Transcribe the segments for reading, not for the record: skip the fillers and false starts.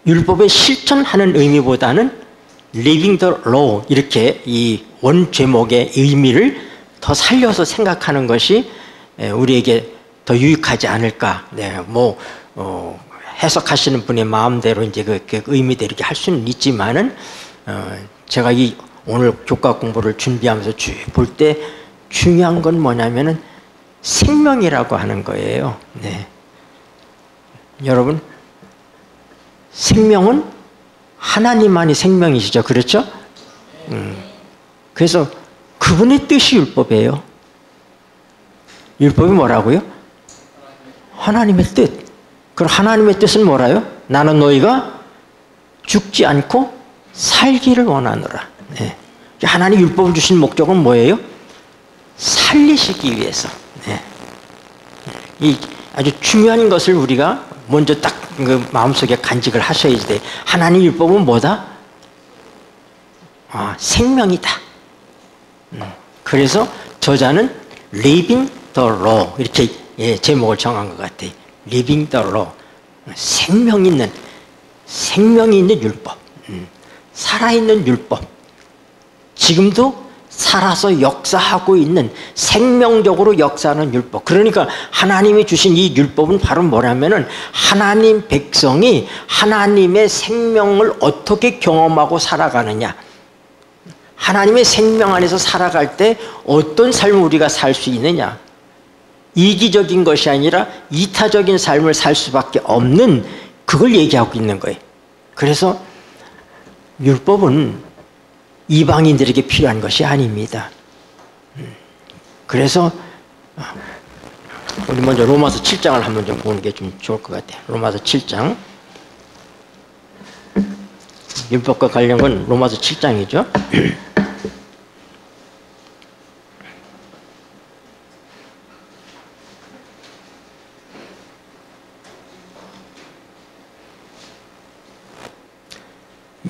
율법의 실천하는 의미보다는 living the law 이렇게 이 원 제목의 의미를 더 살려서 생각하는 것이 우리에게 더 유익하지 않을까. 네, 해석하시는 분의 마음대로 이제 그 의미대로 이렇게 할 수는 있지만은 제가 이 오늘 교과 공부를 준비하면서 볼 때 중요한 건 뭐냐면은 생명이라고 하는 거예요. 네. 여러분, 생명은 하나님만이 생명이시죠. 그렇죠? 그래서 그분의 뜻이 율법이에요. 율법이 뭐라고요? 하나님의 뜻. 그럼 하나님의 뜻은 뭐라요? 나는 너희가 죽지 않고 살기를 원하노라. 네. 하나님 율법을 주신 목적은 뭐예요? 살리시기 위해서. 네. 이 아주 중요한 것을 우리가 먼저 딱 그 마음속에 간직을 하셔야 돼. 하나님 율법은 뭐다? 생명이다. 그래서 저자는 Living the Law 이렇게 제목을 정한 것 같아요. Living the Law. 생명이 있는 율법. 살아있는 율법. 지금도 살아서 역사하고 있는 생명적으로 역사하는 율법. 그러니까 하나님이 주신 이 율법은 바로 뭐냐면은 하나님 백성이 하나님의 생명을 어떻게 경험하고 살아가느냐. 하나님의 생명 안에서 살아갈 때 어떤 삶을 우리가 살 수 있느냐. 이기적인 것이 아니라 이타적인 삶을 살 수밖에 없는 그걸 얘기하고 있는 거예요. 그래서 율법은 이방인들에게 필요한 것이 아닙니다. 그래서 우리 먼저 로마서 7장을 한번 좀 보는 게 좀 좋을 것 같아요. 로마서 7장. 율법과 관련 건 로마서 7장이죠.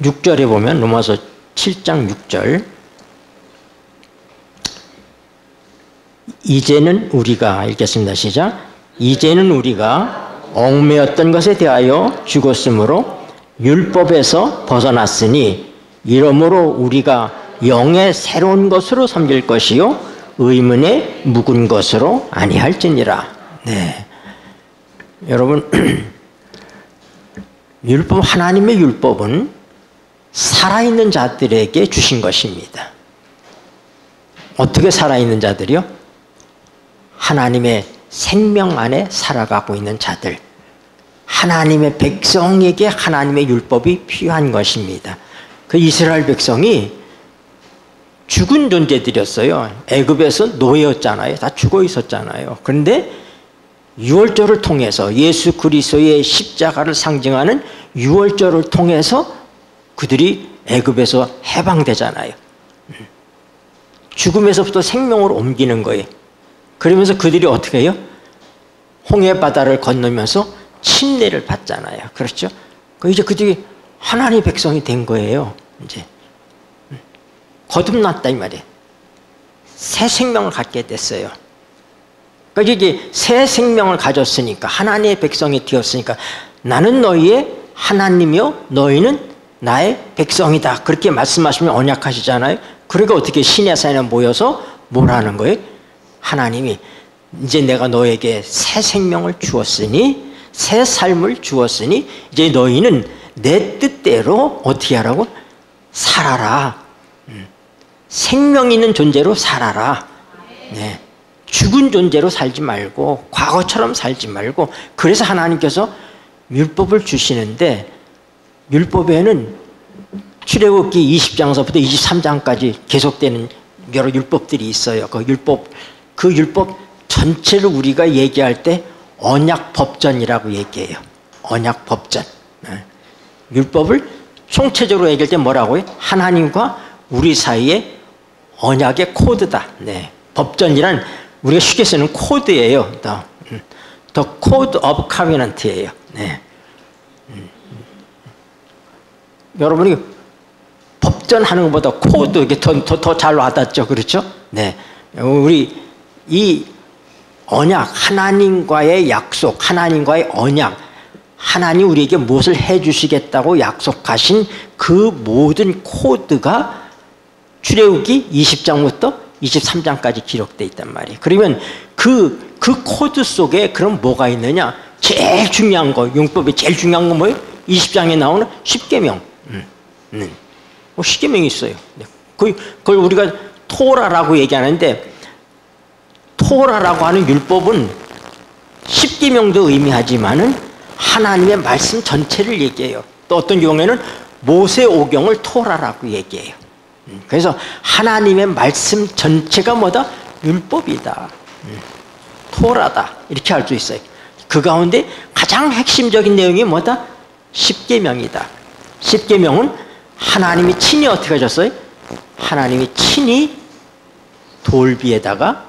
6절에 보면 로마서 7장 6절 이제는 우리가 읽겠습니다. 시작. 이제는 우리가 얽매였던 것에 대하여 죽었으므로 율법에서 벗어났으니 이러므로 우리가 영의 새로운 것으로 섬길 것이요 의문의 묵은 것으로 아니할지니라. 네, 여러분 율법 하나님의 율법은 살아있는 자들에게 주신 것입니다. 어떻게 살아있는 자들이요? 하나님의 생명 안에 살아가고 있는 자들. 하나님의 백성에게 하나님의 율법이 필요한 것입니다. 그 이스라엘 백성이 죽은 존재들이었어요. 애굽에서 노예였잖아요. 다 죽어 있었잖아요. 그런데 유월절을 통해서 예수 그리스도의 십자가를 상징하는 유월절을 통해서 그들이 애굽에서 해방되잖아요. 죽음에서부터 생명으로 옮기는 거예요. 그러면서 그들이 어떻게 해요? 홍해 바다를 건너면서 침례를 받잖아요. 그렇죠? 이제 그들이 하나님의 백성이 된 거예요. 이제 거듭났다 이 말이에요. 새 생명을 갖게 됐어요. 그러니까 이게 새 생명을 가졌으니까 하나님의 백성이 되었으니까 나는 너희의 하나님이요 너희는 나의 백성이다. 그렇게 말씀하시면 언약하시잖아요. 그러니까 어떻게 시내산에 모여서 뭘 하는 거예요? 하나님이 이제 내가 너에게 새 생명을 주었으니 새 삶을 주었으니 이제 너희는 내 뜻대로 어떻게 하라고? 살아라. 생명 있는 존재로 살아라. 네. 죽은 존재로 살지 말고 과거처럼 살지 말고 그래서 하나님께서 율법을 주시는데 율법에는 출애굽기 20장서부터 23장까지 계속되는 여러 율법들이 있어요. 그 율법 전체를 우리가 얘기할 때 언약법전이라고 얘기해요. 언약법전. 율법을 총체적으로 얘기할 때 뭐라고요? 하나님과 우리 사이의 언약의 코드다. 네. 법전이란 우리가 쉽게 쓰는 코드예요. The Code of Covenant예요. 네. 여러분이 법전하는 것보다 코드 이게 더 잘 와닿죠, 그렇죠? 네, 우리 이 언약 하나님과의 약속, 하나님과의 언약 하나님 우리에게 무엇을 해주시겠다고 약속하신 그 모든 코드가 출애굽기 20장부터 23장까지 기록되어 있단 말이에요. 그러면 그 코드 속에 그럼 뭐가 있느냐? 제일 중요한 거, 율법이 제일 중요한 건 뭐예요? 20장에 나오는 십계명. 십계명이 있어요. 그걸 우리가 토라라고 얘기하는데, 토라라고 하는 율법은 십계명도 의미하지만은 하나님의 말씀 전체를 얘기해요. 또 어떤 경우에는 모세오경을 토라라고 얘기해요. 그래서 하나님의 말씀 전체가 뭐다? 율법이다. 토라다. 이렇게 할 수 있어요. 그 가운데 가장 핵심적인 내용이 뭐다? 십계명이다. 십계명은 하나님이 친히 어떻게 하셨어요? 하나님이 친히 돌비에다가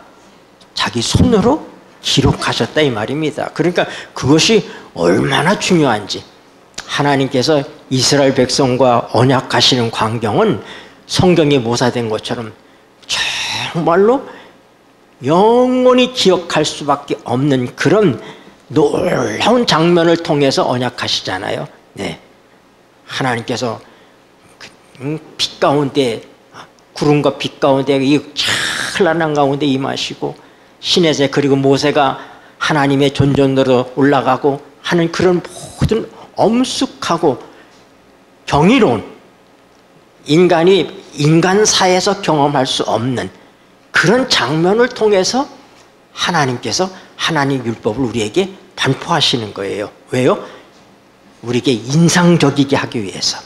자기 손으로 기록하셨다 이 말입니다. 그러니까 그것이 얼마나 중요한지, 하나님께서 이스라엘 백성과 언약하시는 광경은 성경에 모사된 것처럼 정말로 영원히 기억할 수밖에 없는 그런 놀라운 장면을 통해서 언약하시잖아요. 네. 하나님께서 빛 가운데, 구름과 빛 가운데 이 찬란한 가운데 임하시고, 시내에 그리고 모세가 하나님의 존전으로 올라가고 하는 그런 모든 엄숙하고 경이로운, 인간이 인간사에서 경험할 수 없는 그런 장면을 통해서 하나님께서 하나님 율법을 우리에게 반포하시는 거예요. 왜요? 우리에게 인상적이게 하기 위해서,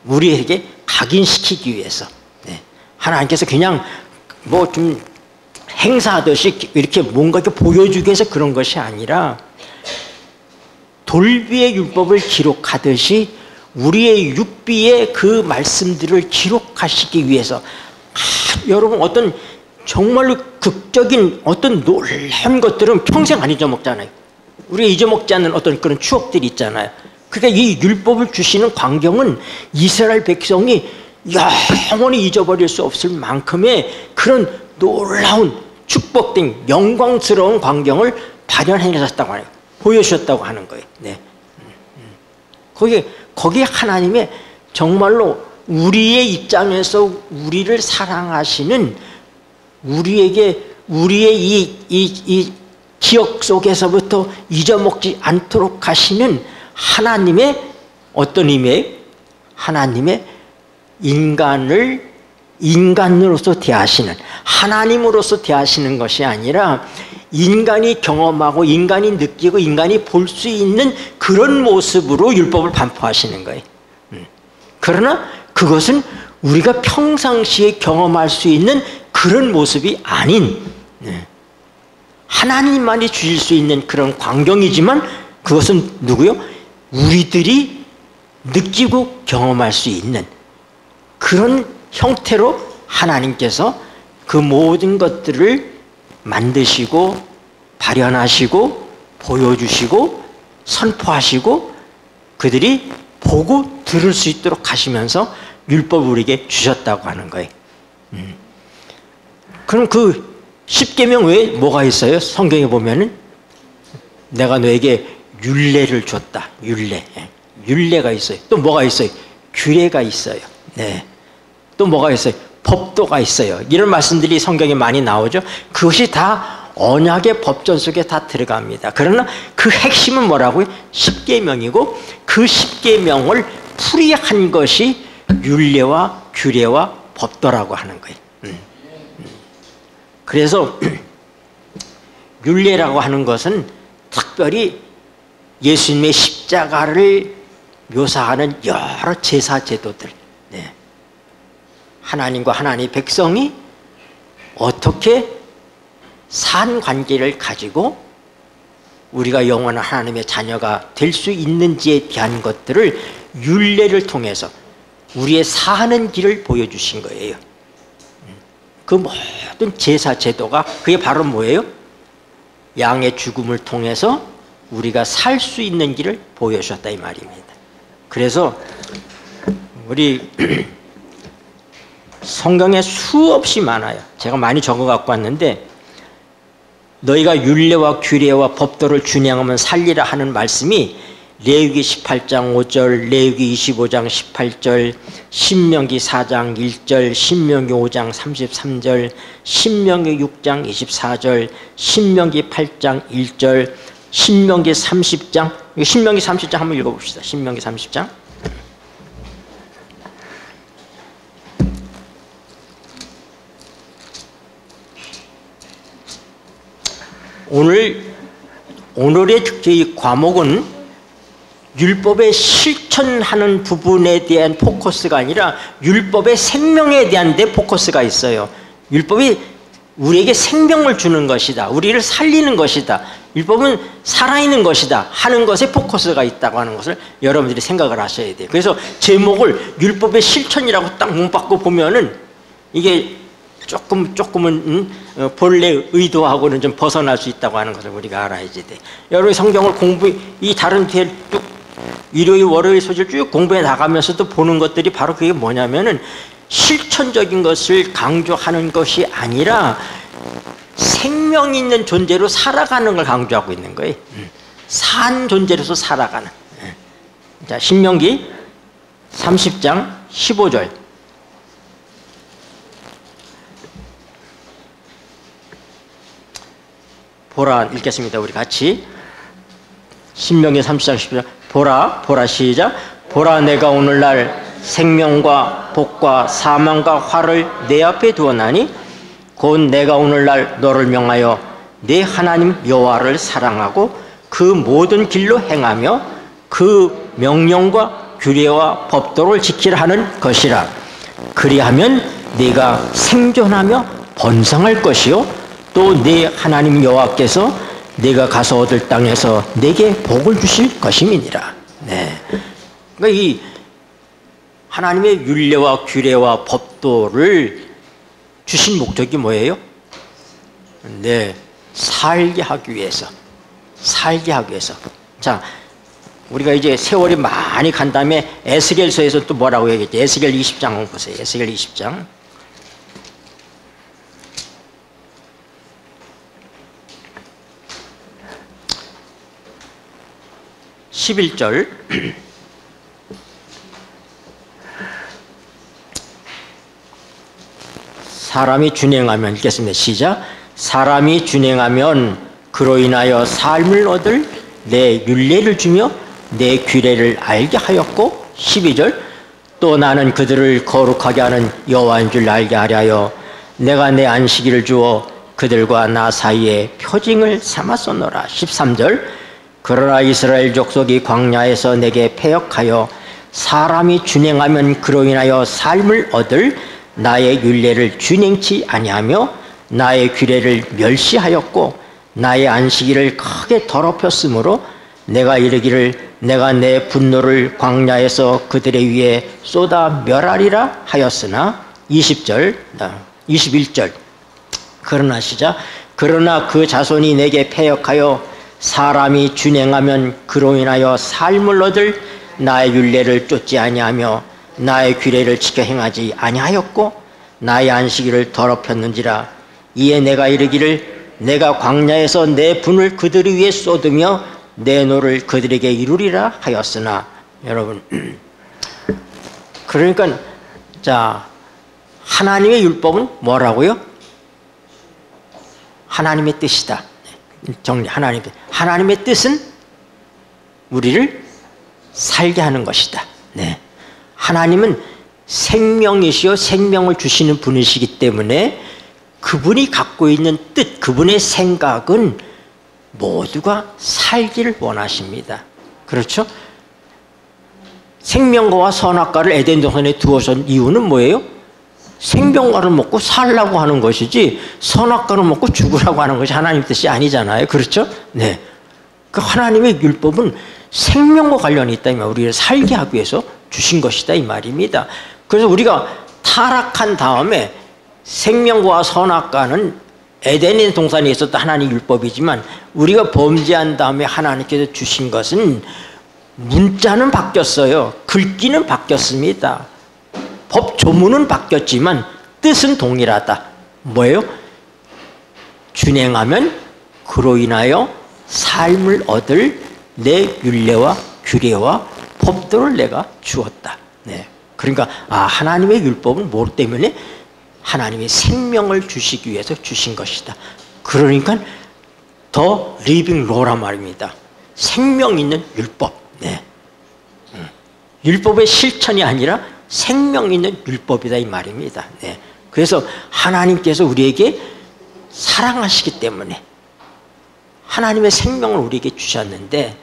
우리에게 각인시키기 위해서. 네. 하나님께서 그냥 뭐 좀 행사하듯이 이렇게 뭔가 이렇게 보여주기 위해서 그런 것이 아니라, 돌비의 율법을 기록하듯이 우리의 육비의 그 말씀들을 기록하시기 위해서, 여러분 어떤 정말로 극적인 어떤 놀라운 것들은 평생 안 잊어먹잖아요. 우리가 잊어먹지 않는 어떤 그런 추억들이 있잖아요. 그러니까 이 율법을 주시는 광경은 이스라엘 백성이 영원히 잊어버릴 수 없을 만큼의 그런 놀라운 축복된 영광스러운 광경을 발현해내셨다고 하는, 보여주셨다고 하는 거예요. 네. 거기에 하나님의 정말로 우리의 입장에서 우리를 사랑하시는, 우리에게 우리의 이 기억 속에서부터 잊어먹지 않도록 하시는 하나님의 어떤 의미예요? 하나님의 인간을 인간으로서 대하시는, 하나님으로서 대하시는 것이 아니라 인간이 경험하고 인간이 느끼고 인간이 볼 수 있는 그런 모습으로 율법을 반포하시는 거예요. 그러나 그것은 우리가 평상시에 경험할 수 있는 그런 모습이 아닌, 하나님만이 주실 수 있는 그런 광경이지만, 그것은 누구요? 우리들이 느끼고 경험할 수 있는 그런 형태로 하나님께서 그 모든 것들을 만드시고 발현하시고 보여주시고 선포하시고 그들이 보고 들을 수 있도록 하시면서 율법을 우리에게 주셨다고 하는 거예요. 그럼 그 십계명 외에 뭐가 있어요? 성경에 보면은 내가 너에게 율례를 줬다. 율례가 있어요. 또 뭐가 있어요? 규례가 있어요. 네. 또 뭐가 있어요? 법도가 있어요. 이런 말씀들이 성경에 많이 나오죠. 그것이 다 언약의 법전 속에 다 들어갑니다. 그러나 그 핵심은 뭐라고요? 십계명이고, 그 십계명을 풀이한 것이 율례와 규례와 법도라고 하는 거예요. 그래서 율례라고 하는 것은 특별히 예수님의 십자가를 묘사하는 여러 제사 제도들, 하나님과 하나님의 백성이 어떻게 산 관계를 가지고 우리가 영원한 하나님의 자녀가 될 수 있는지에 대한 것들을 율례를 통해서 우리의 사는 길을 보여주신 거예요. 그 모든 제사 제도가 그게 바로 뭐예요? 양의 죽음을 통해서 우리가 살 수 있는 길을 보여주셨다 이 말입니다. 그래서 우리 성경에 수없이 많아요. 제가 많이 적어 갖고 왔는데, 너희가 율례와 규례와 법도를 준행하면 살리라 하는 말씀이 레위기 18장 5절, 레위기 25장 18절, 신명기 4장 1절, 신명기 5장 33절, 신명기 6장 24절, 신명기 8장 1절, 신명기 30장, 신명기 30장 한번 읽어봅시다. 신명기 30장. 오늘의 특히 과목은 율법의 실천하는 부분에 대한 포커스가 아니라 율법의 생명에 대한 데 포커스가 있어요. 율법이 우리에게 생명을 주는 것이다. 우리를 살리는 것이다. 율법은 살아있는 것이다 하는 것에 포커스가 있다고 하는 것을 여러분들이 생각을 하셔야 돼요. 그래서 제목을 율법의 실천이라고 딱 문받고 보면은 이게 조금은 본래 의도하고는 좀 벗어날 수 있다고 하는 것을 우리가 알아야지 돼. 여러분이 성경을 이 다른 쭉 일요일 월요일 소절 쭉 공부해 나가면서도 보는 것들이 바로 그게 뭐냐면은 실천적인 것을 강조하는 것이 아니라 생명 있는 존재로 살아가는 걸 강조하고 있는 거예요. 산 존재로서 살아가는. 자, 신명기 30장 15절. 보라, 읽겠습니다. 우리 같이. 신명기 30장 15절. 보라 시작. 보라, 내가 오늘날 생명과 복과 사망과 화를 내 앞에 두었나니 곧 내가 오늘날 너를 명하여 내 하나님 여호와를 사랑하고 그 모든 길로 행하며 그 명령과 규례와 법도를 지키라 하는 것이라. 그리하면 네가 생존하며 번성할 것이요 또 네 하나님 여호와께서 네가 가서 얻을 땅에서 네게 복을 주실 것임이니라. 네. 그러니까 이 하나님의 율례와 규례와 법도를 주신 목적이 뭐예요? 네, 살게 하기 위해서. 살게 하기 위해서. 자, 우리가 이제 세월이 많이 간 다음에 에스겔서에서 또 뭐라고 얘기했지? 에스겔 20장 한번 보세요. 에스겔 20장. 11절. 사람이 준행하면, 읽겠습니다. 시작. 사람이 준행하면 그로 인하여 삶을 얻을 내 율례를 주며 내 규례를 알게 하였고, 12절. 또 나는 그들을 거룩하게 하는 여호와인 줄 알게 하려 내가 내 안식일을 주어 그들과 나 사이에 표징을 삼았었노라. 13절. 그러나 이스라엘 족속이 광야에서 내게 패역하여 사람이 준행하면 그로 인하여 삶을 얻을 나의 율례를 준행치 아니하며 나의 규례를 멸시하였고 나의 안식일을 크게 더럽혔으므로 내가 이르기를 내가 내 분노를 광야에서 그들의 위에 쏟아 멸하리라 하였으나 20절, 21절. 그러나 시작. 그러나 그 자손이 내게 패역하여 사람이 준행하면 그로 인하여 삶을 얻을 나의 율례를 쫓지 아니하며 나의 규례를 지켜 행하지 아니하였고 나의 안식일을 더럽혔는지라. 이에 내가 이르기를 내가 광야에서 내 분을 그들 위에 쏟으며 내 노를 그들에게 이루리라 하였으나. 여러분, 그러니까 자, 하나님의 율법은 뭐라고요? 하나님의 뜻이다. 정리. 하나님의 뜻은 우리를 살게 하는 것이다. 네. 하나님은 생명이시요 생명을 주시는 분이시기 때문에 그분이 갖고 있는 뜻, 그분의 생각은 모두가 살기를 원하십니다. 그렇죠? 생명과와 선악과를 에덴 동산에 두어선 이유는 뭐예요? 생명과를 먹고 살라고 하는 것이지 선악과를 먹고 죽으라고 하는 것이 하나님 뜻이 아니잖아요. 그렇죠? 네. 그 하나님의 율법은 생명과 관련이 있다면 우리를 살게 하기 위해서 주신 것이다 이 말입니다. 그래서 우리가 타락한 다음에 생명과 선악과는 에덴의 동산에 있었던 하나님 율법이지만 우리가 범죄한 다음에 하나님께서 주신 것은 문자는 바뀌었어요. 글귀는 바뀌었습니다. 법 조문은 바뀌었지만 뜻은 동일하다. 뭐예요? 준행하면 그로 인하여 삶을 얻을 내 율례와 규례와 법도를 내가 주었다. 네. 그러니까 하나님의 율법은 뭐 때문에? 하나님의 생명을 주시기 위해서 주신 것이다. 그러니까 더 리빙 로란 말입니다. 생명 있는 율법. 네. 율법의 실천이 아니라 생명 있는 율법이다 이 말입니다. 네. 그래서 하나님께서 우리에게 사랑하시기 때문에 하나님의 생명을 우리에게 주셨는데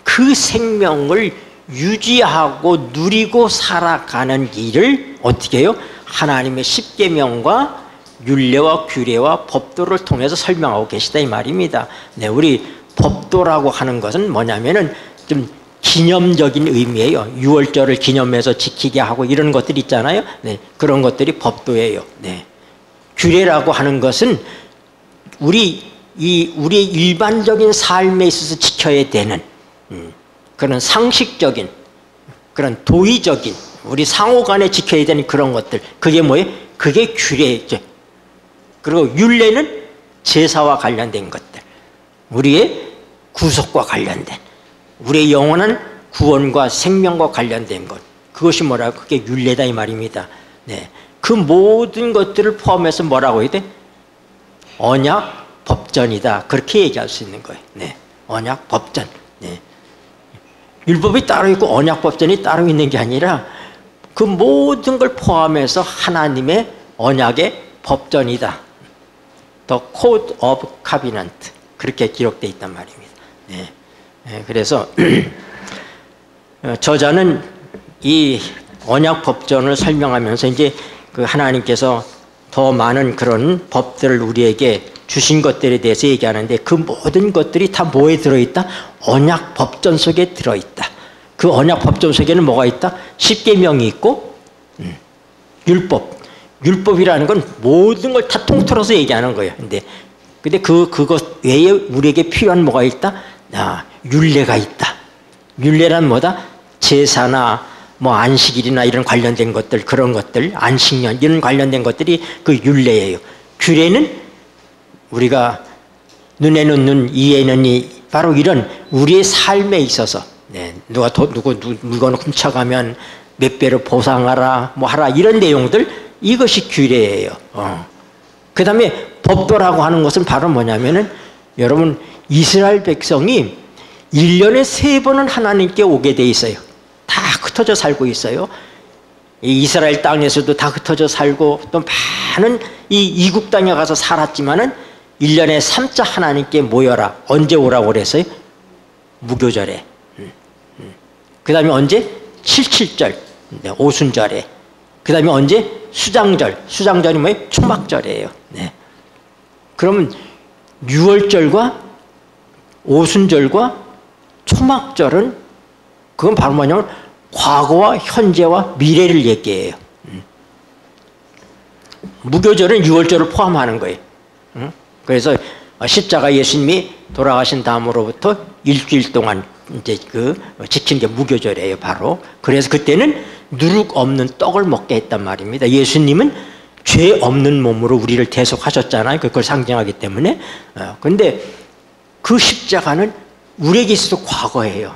그 생명을 유지하고 누리고 살아가는 일을 어떻게 해요? 하나님의 십계명과 율례와 규례와 법도를 통해서 설명하고 계시다 이 말입니다. 네, 우리 법도라고 하는 것은 뭐냐면은 좀 기념적인 의미예요. 유월절을 기념해서 지키게 하고 이런 것들 있잖아요. 네, 그런 것들이 법도예요. 네. 규례라고 하는 것은 우리의 일반적인 삶에 있어서 지켜야 되는 그런 상식적인 그런 도의적인 우리 상호간에 지켜야 되는 그런 것들, 그게 뭐예요? 그게 규례죠. 그리고 율례는 제사와 관련된 것들, 우리의 구속과 관련된, 우리의 영원한 구원과 생명과 관련된 것, 그것이 뭐라고? 그게 율례다 이 말입니다. 네. 그 모든 것들을 포함해서 뭐라고 해야 돼? 언약, 법전이다. 그렇게 얘기할 수 있는 거예요. 네. 언약, 법전. 네. 율법이 따로 있고 언약, 법전이 따로 있는 게 아니라 그 모든 걸 포함해서 하나님의 언약의 법전이다. The Code of Covenant. 그렇게 기록되어 있단 말입니다. 네. 네. 그래서 저자는 이 언약 법전을 설명하면서 이제 그 하나님께서 더 많은 그런 법들을 우리에게 주신 것들에 대해서 얘기하는데 그 모든 것들이 다 뭐에 들어있다? 언약 법전 속에 들어있다. 그 언약 법전 속에는 뭐가 있다? 십계명이 있고 율법. 율법이라는 건 모든 걸 다 통틀어서 얘기하는 거예요. 근데 그것 외에 우리에게 필요한 뭐가 있다? 율례가 있다. 율례란 뭐다? 제사나 뭐 안식일이나 이런 관련된 것들, 그런 것들, 안식년 이런 관련된 것들이 그 율례예요. 규례는 우리가 눈에는 눈, 이에는 이, 바로 이런 우리의 삶에 있어서 누가 누구 물건을 훔쳐가면 몇 배로 보상하라, 뭐 하라 이런 내용들, 이것이 규례예요. 그 다음에 법도라고 하는 것은 바로 뭐냐면은 여러분 이스라엘 백성이 1년에 3번은 하나님께 오게 돼 있어요. 다 흩어져 살고 있어요. 이스라엘 땅에서도 다 흩어져 살고 또 많은 이 이국 땅에 가서 살았지만은 1년에 3차 하나님께 모여라. 언제 오라고 그랬어요? 무교절에. 그 다음에 언제? 77절, 오순절에. 그 다음에 언제? 수장절. 수장절이 뭐예요? 초막절이에요. 네. 그러면 6월절과 오순절과 초막절은 그건 바로 뭐냐면 과거와 현재와 미래를 얘기해요. 무교절은 6월절을 포함하는 거예요. 그래서 십자가 예수님이 돌아가신 다음으로부터 일주일 동안 이제 지킨 게 무교절이에요, 바로. 그래서 그때는 누룩 없는 떡을 먹게 했단 말입니다. 예수님은 죄 없는 몸으로 우리를 대속하셨잖아요. 그걸 상징하기 때문에. 그런데 그 십자가는 우리에게 있어서 과거예요.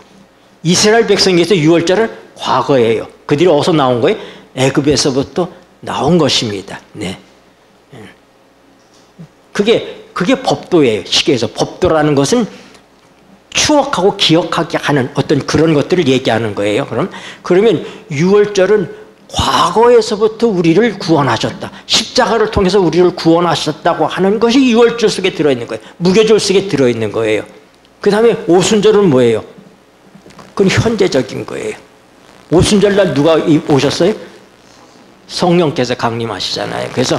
이스라엘 백성에게서 6월절은 과거예요. 그들이 어디서 나온 거예요? 애굽에서부터 나온 것입니다. 네. 그게 법도예요. 시계에서. 법도라는 것은 추억하고 기억하게 하는 어떤 그런 것들을 얘기하는 거예요. 그러면 6월절은 과거에서부터 우리를 구원하셨다. 십자가를 통해서 우리를 구원하셨다고 하는 것이 6월절 속에 들어있는 거예요. 무교절 속에 들어있는 거예요. 그 다음에 오순절은 뭐예요? 그건 현재적인 거예요. 오순절날 누가 오셨어요? 성령께서 강림하시잖아요. 그래서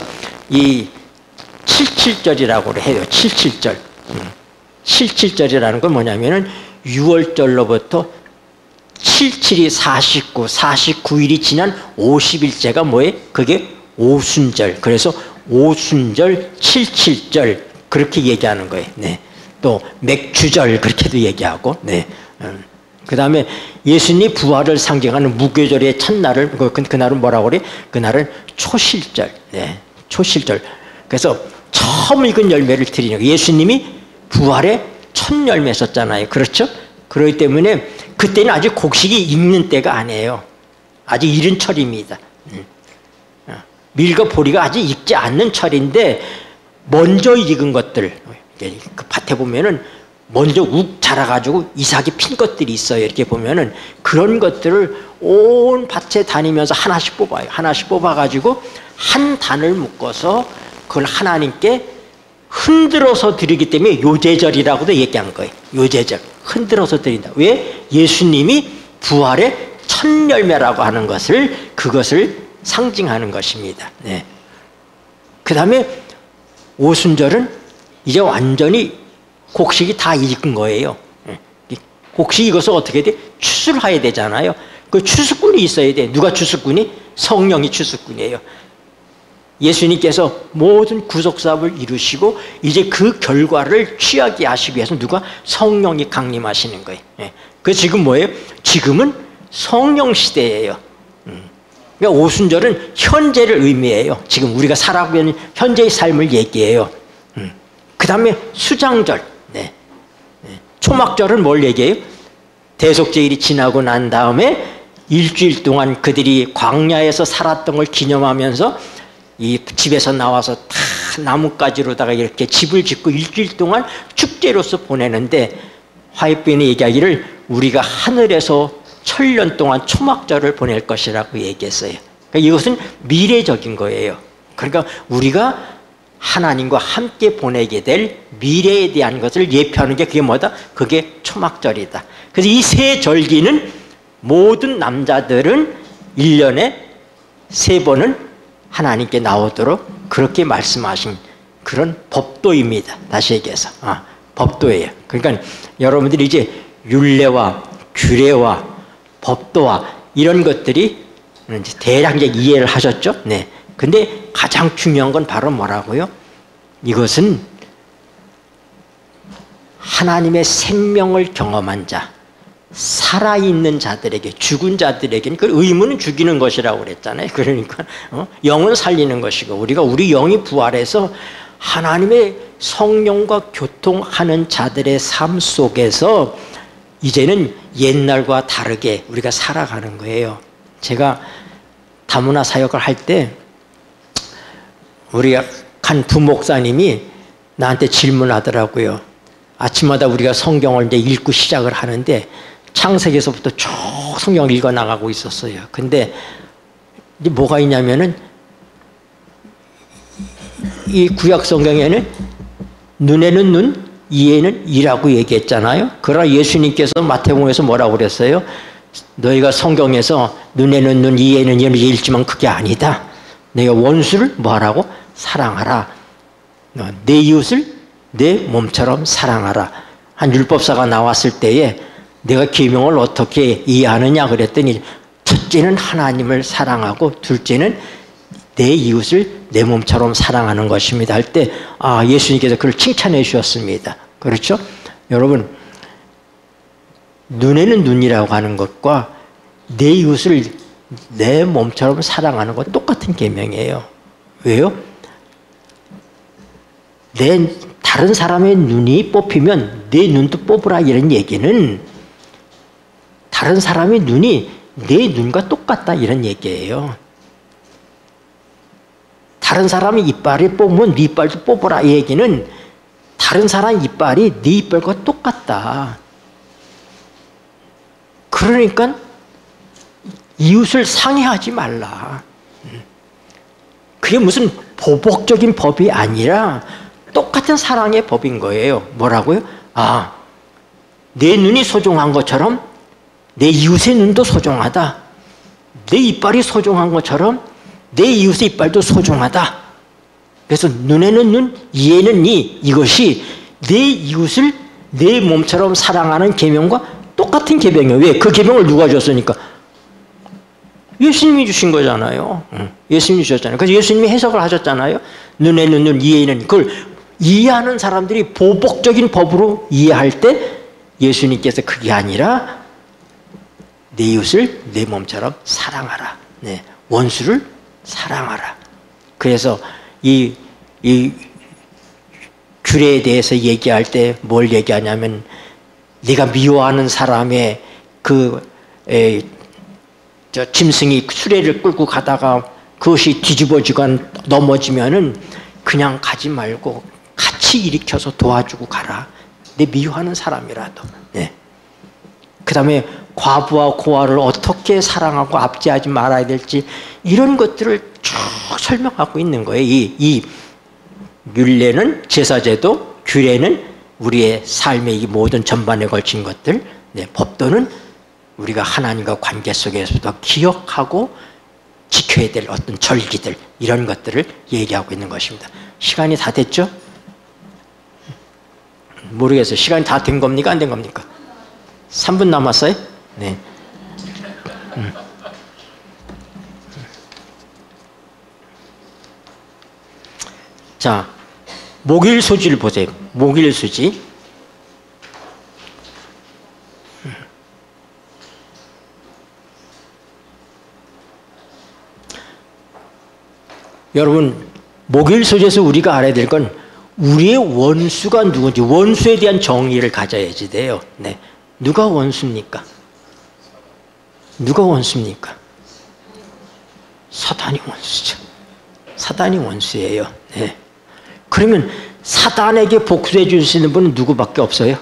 이 77절이라고 해요. 77절. 77절이라는 건 뭐냐면은 6월절로부터 77이 49, 49일이 지난 50일째가 뭐예요? 그게 오순절. 그래서 오순절, 77절 그렇게 얘기하는 거예요. 네. 또 맥주절 그렇게도 얘기하고. 네. 그 다음에 예수님 부활을 상징하는 무교절의 첫날을 그날은 뭐라고 그래? 그날은 초실절. 네. 초실절. 그래서 처음 익은 열매를 드리는 거예요. 예수님이 부활의 첫 열매셨잖아요. 그렇죠? 그렇기 때문에 그때는 아직 곡식이 익는 때가 아니에요. 아직 이른 철입니다. 밀과 보리가 아직 익지 않는 철인데 먼저 익은 것들, 그 밭에 보면은 먼저 욱 자라가지고 이삭이 핀 것들이 있어요. 이렇게 보면은 그런 것들을 온 밭에 다니면서 하나씩 뽑아요. 하나씩 뽑아가지고 한 단을 묶어서 그걸 하나님께 흔들어서 드리기 때문에 요제절이라고도 얘기한 거예요. 요제절. 흔들어서 드린다. 왜? 예수님이 부활의 첫 열매라고 하는 것을, 그것을 상징하는 것입니다. 네. 그 다음에 오순절은 이제 완전히 곡식이 다 익은 거예요. 곡식이 익어서 어떻게 돼? 추수를 해야 되잖아요. 그 추수꾼이 있어야 돼. 누가 추수꾼이? 성령이 추수꾼이에요. 예수님께서 모든 구속사업을 이루시고 이제 그 결과를 취하게 하시기 위해서 누가? 성령이 강림하시는 거예요. 그 지금 뭐예요? 지금은 성령 시대예요. 그러니까 오순절은 현재를 의미해요. 지금 우리가 살아가고 있는 현재의 삶을 얘기해요. 그 다음에 수장절, 네. 초막절은 뭘 얘기해요? 대속제일이 지나고 난 다음에 일주일 동안 그들이 광야에서 살았던 걸 기념하면서 이 집에서 나와서 다 나뭇가지로다가 이렇게 집을 짓고 일주일 동안 축제로서 보내는데 화이트빈이 얘기하기를 우리가 하늘에서 천년 동안 초막절을 보낼 것이라고 얘기했어요. 그러니까 이것은 미래적인 거예요. 그러니까 우리가 하나님과 함께 보내게 될 미래에 대한 것을 예표하는 게 그게 뭐다? 그게 초막절이다. 그래서 이 세 절기는 모든 남자들은 1년에 3번은 하나님께 나오도록 그렇게 말씀하신 그런 법도입니다. 다시 얘기해서 법도예요. 그러니까 여러분들이 이제 율례와 규례와 법도와 이런 것들이 대략 이제 이해를 하셨죠? 네. 근데 가장 중요한 건 바로 뭐라고요? 이것은 하나님의 생명을 경험한 자, 살아있는 자들에게, 죽은 자들에게는 그 의무는 죽이는 것이라고 그랬잖아요. 그러니까 영은 살리는 것이고 우리 영이 부활해서 하나님의 성령과 교통하는 자들의 삶 속에서 이제는 옛날과 다르게 우리가 살아가는 거예요. 제가 다문화 사역을 할 때 우리 한 부목사님이 나한테 질문하더라고요. 아침마다 우리가 성경을 이제 읽고 시작을 하는데 창세기에서부터 쭉 성경을 읽어 나가고 있었어요. 근데 이제 뭐가 있냐면은 이 구약 성경에는 눈에는 눈, 이에는 이라고 얘기했잖아요. 그러나 예수님께서 마태복음에서 뭐라고 그랬어요? 너희가 성경에서 눈에는 눈, 이에는 이를 읽지만 그게 아니다. 너희가 원수를 뭐하라고? 사랑하라. 내 이웃을 내 몸처럼 사랑하라. 한 율법사가 나왔을 때에 내가 계명을 어떻게 이해하느냐 그랬더니 첫째는 하나님을 사랑하고 둘째는 내 이웃을 내 몸처럼 사랑하는 것입니다 할 때 예수님께서 그걸 칭찬해 주셨습니다. 그렇죠? 여러분 눈에는 눈이라고 하는 것과 내 이웃을 내 몸처럼 사랑하는 건 똑같은 계명이에요. 왜요? 다른 사람의 눈이 뽑히면 내 눈도 뽑으라 이런 얘기는 다른 사람의 눈이 내 눈과 똑같다 이런 얘기예요. 다른 사람의 이빨을 뽑으면 네 이빨도 뽑으라 이 얘기는 다른 사람 이빨이 네 이빨과 똑같다. 그러니까 이웃을 상해하지 말라. 그게 무슨 보복적인 법이 아니라 똑같은 사랑의 법인 거예요. 뭐라고요? 내 눈이 소중한 것처럼 내 이웃의 눈도 소중하다. 내 이빨이 소중한 것처럼 내 이웃의 이빨도 소중하다. 그래서 눈에는 눈, 이에는 이. 이것이 내 이웃을 내 몸처럼 사랑하는 계명과 똑같은 계명이에요. 왜? 그 계명을 누가 줬으니까? 예수님이 주신 거잖아요. 예수님이 주셨잖아요. 그래서 예수님이 해석을 하셨잖아요. 눈에는 눈, 이에는 그걸 이해하는 사람들이 보복적인 법으로 이해할 때 예수님께서 그게 아니라 내 이웃을 내 몸처럼 사랑하라. 네. 원수를 사랑하라. 그래서 이 규례에 대해서 얘기할 때 뭘 얘기하냐면 네가 미워하는 사람의 짐승이 수레를 끌고 가다가 그것이 뒤집어지거나 넘어지면은 그냥 가지 말고 같이 일으켜서 도와주고 가라. 내 미워하는 사람이라도. 네. 그 다음에 과부와 고아를 어떻게 사랑하고 압제하지 말아야 될지 이런 것들을 쭉 설명하고 있는 거예요. 이 율례는 제사제도, 규례는 우리의 삶의 이 모든 전반에 걸친 것들, 네, 법도는 우리가 하나님과 관계 속에서도 기억하고 지켜야 될 어떤 절기들, 이런 것들을 얘기하고 있는 것입니다. 시간이 다 됐죠? 모르겠어요. 시간이 다 된 겁니까? 안 된 겁니까? 3분 남았어요? 네. 자, 목일수지를 보세요. 목일수지. 여러분, 목일수지에서 우리가 알아야 될 건 우리의 원수가 누군지, 원수에 대한 정의를 가져야지 돼요. 네. 누가 원수입니까? 누가 원수입니까? 사단이 원수죠. 사단이 원수예요. 네. 그러면 사단에게 복수해 줄 수 있는 분은 누구밖에 없어요?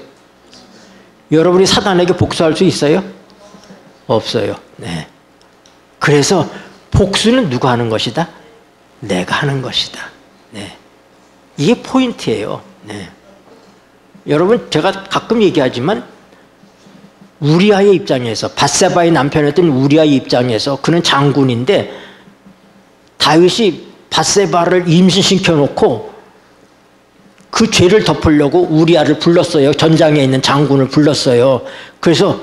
여러분이 사단에게 복수할 수 있어요? 없어요. 네. 그래서 복수는 누가 하는 것이다? 내가 하는 것이다. 네. 이게 포인트예요. 네. 여러분, 제가 가끔 얘기하지만 우리아의 입장에서, 밧세바의 남편이었던 우리아의 입장에서, 그는 장군인데 다윗이 밧세바를 임신시켜 놓고 그 죄를 덮으려고 우리아를 불렀어요. 전장에 있는 장군을 불렀어요. 그래서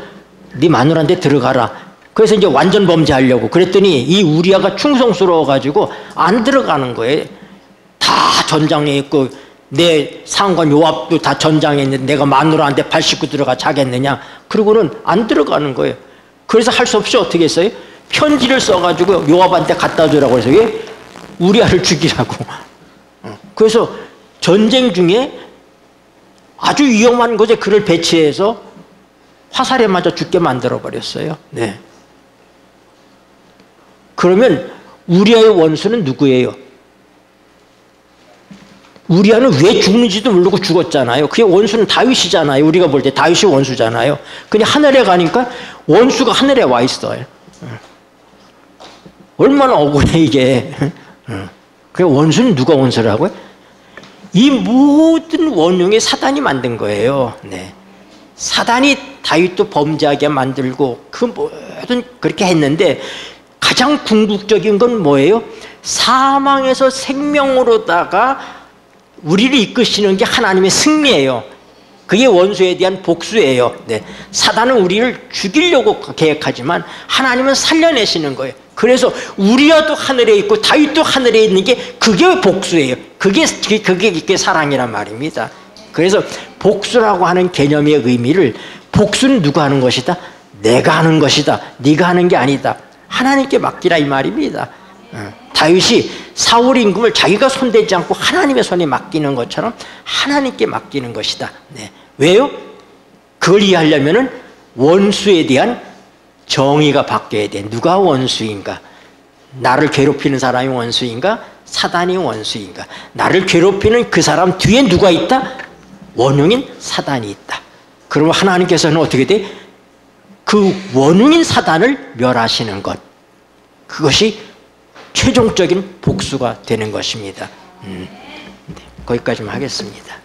네 마누라한테 들어가라. 그래서 이제 완전 범죄하려고 그랬더니 이 우리아가 충성스러워 가지고 안 들어가는 거예요. 다 전장에 있고 내 상관 요압도 다 전장에 있는데 내가 마누라한테 발 씻고 들어가 자겠느냐. 그러고는 안 들어가는 거예요. 그래서 할 수 없이 어떻게 했어요? 편지를 써가지고 요압한테 갖다 주라고 해서 왜? 우리아를 죽이라고. 그래서 전쟁 중에 아주 위험한 곳에 그를 배치해서 화살에 맞아 죽게 만들어 버렸어요. 네. 그러면 우리아의 원수는 누구예요? 우리아는 왜 죽는지도 모르고 죽었잖아요. 그게 원수는 다윗이잖아요. 우리가 볼 때 다윗이 원수잖아요. 그냥 하늘에 가니까 원수가 하늘에 와 있어요. 얼마나 억울해 이게. 그 원수는 누가 원수라고요? 이 모든 원흉이 사단이 만든 거예요. 네. 사단이 다윗도 범죄하게 만들고 그 모든 그렇게 했는데 가장 궁극적인 건 뭐예요? 사망에서 생명으로다가 우리를 이끄시는 게 하나님의 승리예요. 그게 원수에 대한 복수예요. 네. 사단은 우리를 죽이려고 계획하지만 하나님은 살려내시는 거예요. 그래서 우리야도 하늘에 있고 다윗도 하늘에 있는 게 그게 복수예요. 그게 사랑이란 말입니다. 그래서 복수라고 하는 개념의 의미를, 복수는 누가 하는 것이다? 내가 하는 것이다. 네가 하는 게 아니다. 하나님께 맡기라 이 말입니다. 다윗이 사울 임금을 자기가 손대지 않고 하나님의 손에 맡기는 것처럼 하나님께 맡기는 것이다. 네. 왜요? 그걸 이해하려면은 원수에 대한 정의가 바뀌어야 돼. 누가 원수인가? 나를 괴롭히는 사람이 원수인가? 사단이 원수인가? 나를 괴롭히는 그 사람 뒤에 누가 있다? 원흉인 사단이 있다. 그러면 하나님께서는 어떻게 돼? 그 원흉인 사단을 멸하시는 것. 그것이 최종적인 복수가 되는 것입니다. 네, 거기까지만 하겠습니다.